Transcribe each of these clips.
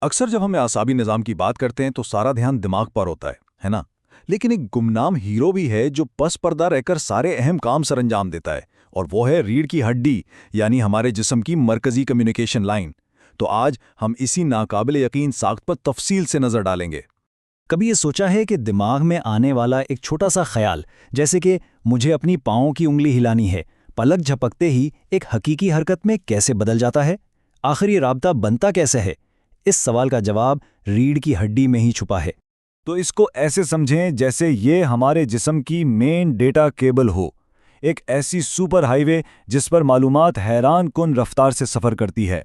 अक्सर जब हम आसाबी निज़ाम की बात करते हैं तो सारा ध्यान दिमाग पर होता है ना? लेकिन एक गुमनाम हीरो भी है जो पस पर्दा रहकर सारे अहम काम सरंजाम देता है, और वो है रीढ़ की हड्डी, यानी हमारे जिस्म की मरकजी कम्युनिकेशन लाइन। तो आज हम इसी नाकाबिले यकीन साख्त पर तफसील से नज़र डालेंगे। कभी ये सोचा है कि दिमाग में आने वाला एक छोटा सा ख्याल, जैसे कि मुझे अपनी पाँव की उंगली हिलानी है, पलक झपकते ही एक हकीकी हरकत में कैसे बदल जाता है? आखिर ये राब्ता बनता कैसे है? इस सवाल का जवाब रीढ़ की हड्डी में ही छुपा है। तो इसको ऐसे समझें जैसे ये हमारे जिस्म की मेन डेटा केबल हो, एक ऐसी सुपर हाईवे जिस पर मालूमात हैरान कुन रफ्तार से सफ़र करती है।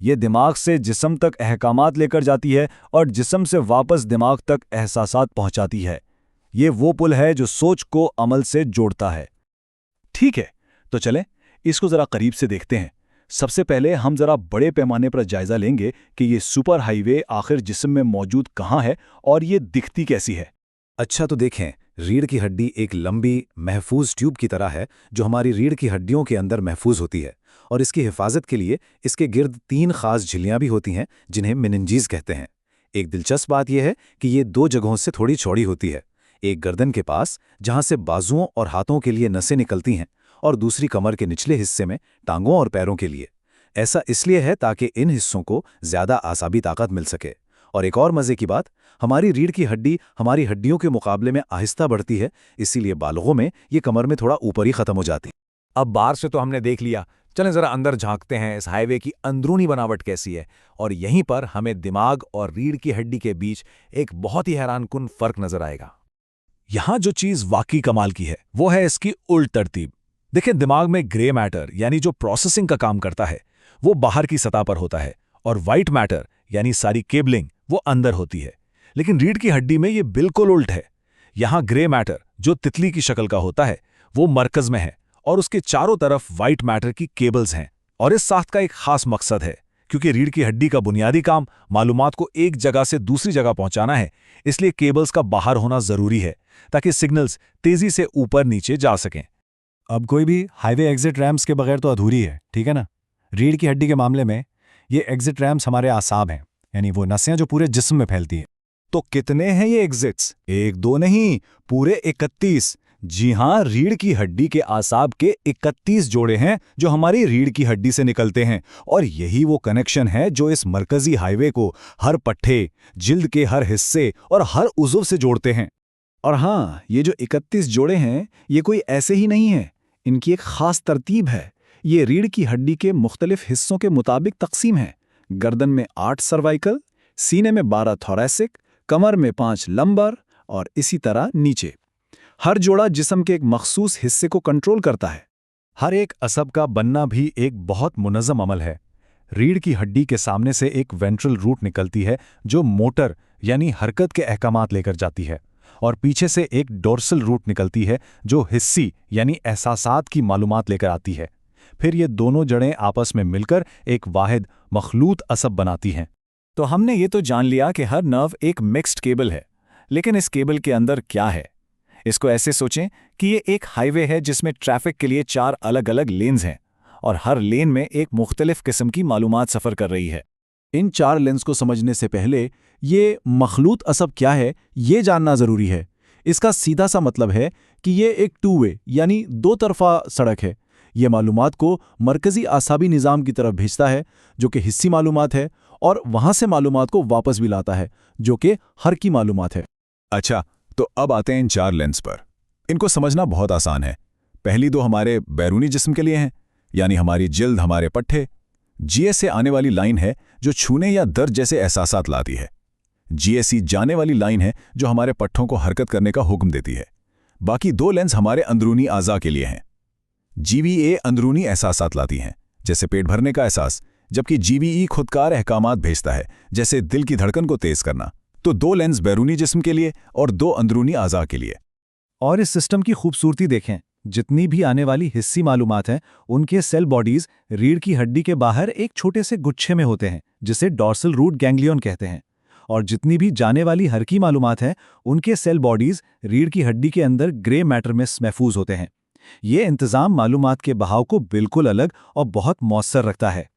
ये दिमाग से जिस्म तक अहकामात लेकर जाती है और जिस्म से वापस दिमाग तक एहसासात पहुंचाती है। ये वो पुल है जो सोच को अमल से जोड़ता है। ठीक है, तो चलें इसको ज़रा करीब से देखते हैं। सबसे पहले हम ज़रा बड़े पैमाने पर जायज़ा लेंगे कि ये सुपर हाईवे आखिर जिस्म में मौजूद कहाँ है और ये दिखती कैसी है। अच्छा, तो देखें, रीढ़ की हड्डी एक लंबी महफूज ट्यूब की तरह है जो हमारी रीढ़ की हड्डियों के अंदर महफूज होती है, और इसकी हिफाजत के लिए इसके गिर्द 3 खास झिल्लियां भी होती हैं जिन्हें मेनिंजीज कहते हैं। एक दिलचस्प बात यह है कि ये 2 जगहों से थोड़ी चौड़ी होती है, एक गर्दन के पास जहां से बाजुओं और हाथों के लिए नसें निकलती हैं, और दूसरी कमर के निचले हिस्से में टांगों और पैरों के लिए। ऐसा इसलिए है ताकि इन हिस्सों को ज़्यादा आसाबी ताकत मिल सके। और एक और मज़े की बात, हमारी रीढ़ की हड्डी हमारी हड्डियों के मुकाबले में आहिस्ता बढ़ती है, इसीलिए बालगों में ये कमर में थोड़ा ऊपर ही ख़त्म हो जाती। अब बाहर से तो हमने देख लिया, चलें ज़रा अंदर झांकते हैं इस हाईवे की अंदरूनी बनावट कैसी है। और यहीं पर हमें दिमाग और रीढ़ की हड्डी के बीच एक बहुत ही हैरानकुन फ़र्क नज़र आएगा। यहाँ जो चीज़ वाकई कमाल की है वो है इसकी उल्ट तरतीब। देखिए, दिमाग में ग्रे मैटर यानी जो प्रोसेसिंग का काम करता है वो बाहर की सतह पर होता है, और वाइट मैटर यानी सारी केबलिंग वो अंदर होती है। लेकिन रीढ़ की हड्डी में ये बिल्कुल उल्ट है। यहाँ ग्रे मैटर जो तितली की शक्ल का होता है वो मरकज में है, और उसके चारों तरफ वाइट मैटर की केबल्स हैं। और इस साख्त का एक खास मकसद है, क्योंकि रीढ़ की हड्डी का बुनियादी काम मालूमात को एक जगह से दूसरी जगह पहुंचाना है, इसलिए केबल्स का बाहर होना जरूरी है ताकि सिग्नल्स तेजी से ऊपर नीचे जा सकें। अब कोई भी हाईवे एग्जिट रैम्प्स के बगैर तो अधूरी है, ठीक है ना? रीढ़ की हड्डी के मामले में ये एग्जिट रैम्प्स हमारे आसाब हैं, यानी वो नसें जो पूरे जिस्म में फैलती हैं। तो कितने हैं ये एग्जिट्स? 1-2 नहीं, पूरे 31। जी हाँ, रीढ़ की हड्डी के आसाब के 31 जोड़े हैं जो हमारी रीढ़ की हड्डी से निकलते हैं, और यही वो कनेक्शन है जो इस मरकजी हाईवे को हर पट्टे, जिल्द के हर हिस्से और हर उज़्व से जोड़ते हैं। और हाँ, ये जो 31 जोड़े हैं ये कोई ऐसे ही नहीं है, इनकी एक खास तरतीब है। ये रीढ़ की हड्डी के मुख्तलिफ हिस्सों के मुताबिक तकसीम है। गर्दन में 8 सर्वाइकल, सीने में 12 थोरैसिक, कमर में 5 लंबर, और इसी तरह नीचे। हर जोड़ा जिस्म के एक मखसूस हिस्से को कंट्रोल करता है। हर एक असब का बनना भी एक बहुत मुनज़्ज़म अमल है। रीढ़ की हड्डी के सामने से एक वेंट्रल रूट निकलती है जो मोटर यानी हरकत के अहकामात लेकर जाती है, और पीछे से एक डोर्सल रूट निकलती है जो हिस्सी यानी एहसासात की मालूमात लेकर आती है। फिर ये दोनों जड़ें आपस में मिलकर एक वाहिद मखलूत असब बनाती हैं। तो हमने ये तो जान लिया कि हर नर्व एक मिक्स्ड केबल है, लेकिन इस केबल के अंदर क्या है? इसको ऐसे सोचें कि ये एक हाईवे है जिसमें ट्रैफिक के लिए 4 अलग अलग लेन्स हैं, और हर लेन में एक मुख्तलिफ किस्म की मालूमात सफ़र कर रही है। इन 4 लेंस को समझने से पहले ये मखलूत असब क्या है ये जानना ज़रूरी है। इसका सीधा सा मतलब है कि ये एक 2 वे यानी 2 तरफा सड़क है। ये मालूमात को मरकज़ी आसाबी निज़ाम की तरफ भेजता है जो कि हिस्सी मालूमात है, और वहाँ से मालूमात को वापस भी लाता है जो कि हर की मालूमात है। अच्छा, तो अब आते हैं इन 4 लेंस पर। इनको समझना बहुत आसान है। पहली 2 हमारे बैरूनी जिस्म के लिए हैं, यानी हमारी जिल्द, हमारे पट्टे। जीएस से आने वाली लाइन है जो छूने या दर्द जैसे एहसासात लाती है। जीएसई जाने वाली लाइन है जो हमारे पट्टों को हरकत करने का हुक्म देती है। बाकी 2 लेंस हमारे अंदरूनी आज़ा के लिए हैं। जीवीए अंदरूनी एहसासात लाती हैं, जैसे पेट भरने का एहसास, जबकि जीवीई खुदकार अहकामात भेजता है, जैसे दिल की धड़कन को तेज करना। तो 2 लेंस बैरूनी जिस्म के लिए और 2 अंदरूनी आज़ा के लिए। और इस सिस्टम की खूबसूरती देखें, जितनी भी आने वाली हिस्सी मालूमात हैं उनके सेल बॉडीज रीढ़ की हड्डी के बाहर एक छोटे से गुच्छे में होते हैं जिसे डॉर्सल रूट गैंग्लियन कहते हैं, और जितनी भी जाने वाली हरकी मालूमात हैं उनके सेल बॉडीज रीढ़ की हड्डी के अंदर ग्रे मैटर में महफूज होते हैं। ये इंतज़ाम मालूमात के बहाव को बिल्कुल अलग और बहुत मौसर रखता है।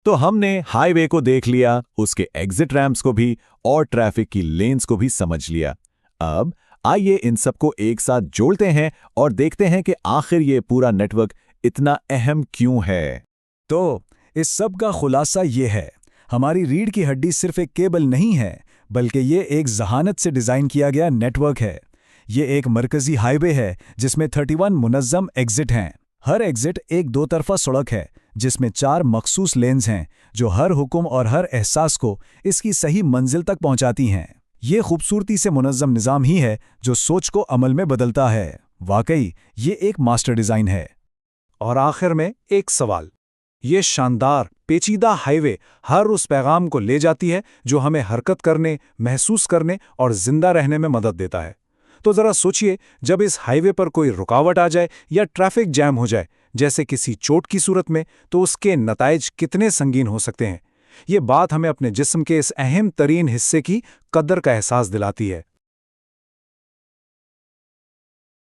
तो हमने हाईवे को देख लिया, उसके एग्जिट रैम्प्स को भी और ट्रैफिक की लेन्स को भी समझ लिया। अब आइए इन सबको एक साथ जोड़ते हैं और देखते हैं कि आखिर ये पूरा नेटवर्क इतना अहम क्यों है। तो इस सब का खुलासा ये है, हमारी रीढ़ की हड्डी सिर्फ एक केबल नहीं है, बल्कि ये एक जहानत से डिज़ाइन किया गया नेटवर्क है। ये एक मरकजी हाईवे है जिसमें 31 मुनज़्ज़म एग्जिट हैं। हर एग्जिट एक दो तरफा सड़क है जिसमें 4 मखसूस लेन्स हैं जो हर हुक्म और हर एहसास को इसकी सही मंजिल तक पहुंचाती हैं। ये खूबसूरती से मुनज़्ज़म निज़ाम ही है जो सोच को अमल में बदलता है। वाकई ये एक मास्टर डिज़ाइन है। और आखिर में एक सवाल, ये शानदार पेचीदा हाईवे हर उस पैगाम को ले जाती है जो हमें हरकत करने, महसूस करने और जिंदा रहने में मदद देता है। तो ज़रा सोचिए, जब इस हाईवे पर कोई रुकावट आ जाए या ट्रैफिक जैम हो जाए, जैसे किसी चोट की सूरत में, तो उसके नताइज कितने संगीन हो सकते हैं। ये बात हमें अपने जिस्म के इस अहम तरीन हिस्से की कदर का एहसास दिलाती है।